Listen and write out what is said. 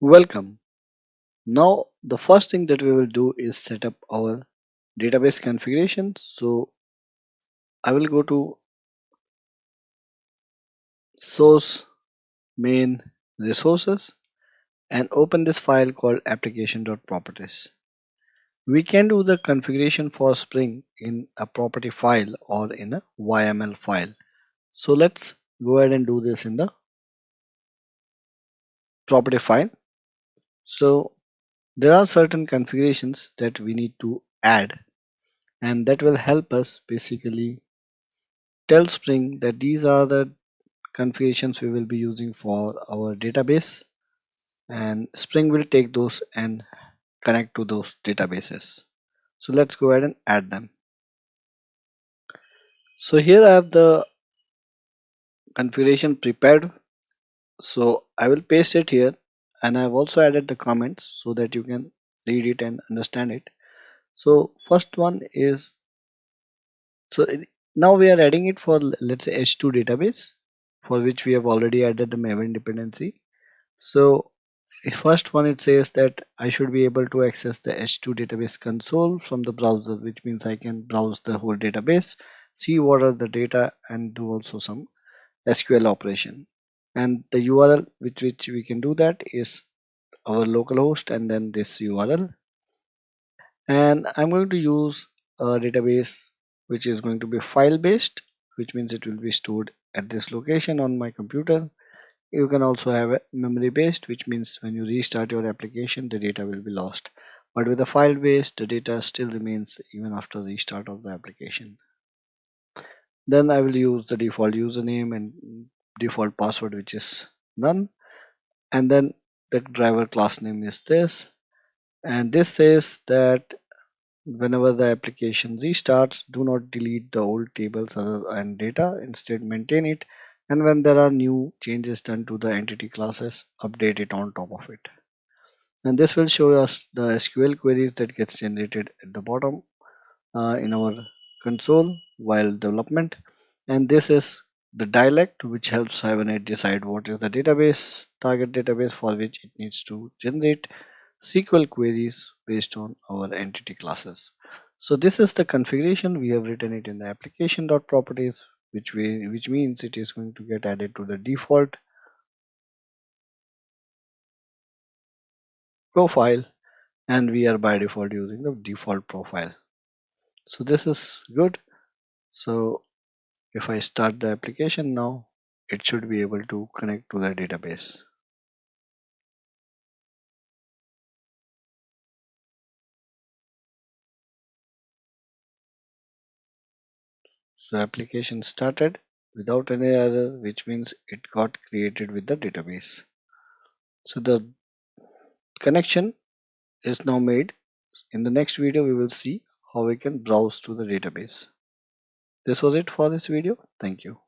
Welcome. Now, the first thing that we will do is set up our database configuration. So, I will go to source main resources and open this file called application.properties. We can do the configuration for Spring in a property file or in a YML file. So, let's go ahead and do this in the property file. So, there are certain configurations that we need to add, and that will help us basically tell Spring that these are the configurations we will be using for our database, and Spring will take those and connect to those databases. So let's go ahead and add them. So here I have the configuration prepared. So I will paste it here, and I've also added the comments so that you can read it and understand it. So first one is now we are adding it for, let's say, H2 database, for which we have already added the Maven dependency. So first one, it says that I should be able to access the H2 database console from the browser, which means I can browse the whole database, see what are the data, and do also some SQL operation. And the URL with which we can do that is our localhost and then this URL. And I'm going to use a database which is going to be file based, which means it will be stored at this location on my computer. You can also have a memory based, which means when you restart your application, the data will be lost. But with a file based, the data still remains even after restart of the application. Then I will use the default username and default password, which is none. And then the driver class name is this. And this says that whenever the application restarts, do not delete the old tables and data, instead maintain it. And when there are new changes done to the entity classes, update it on top of it. And this will show us the SQL queries that gets generated at the bottom in our console while development. And this is the dialect which helps Hibernate decide what is the database, target database for which it needs to generate SQL queries based on our entity classes. So this is the configuration. We have written it in the application.properties, which means it is going to get added to the default profile, and we are by default using the default profile. So this is good. So if I start the application now, it should be able to connect to the database. So application started without any error, which means it got created with the database. So the connection is now made. In the next video, we will see how we can browse to the database. This was it for this video. Thank you.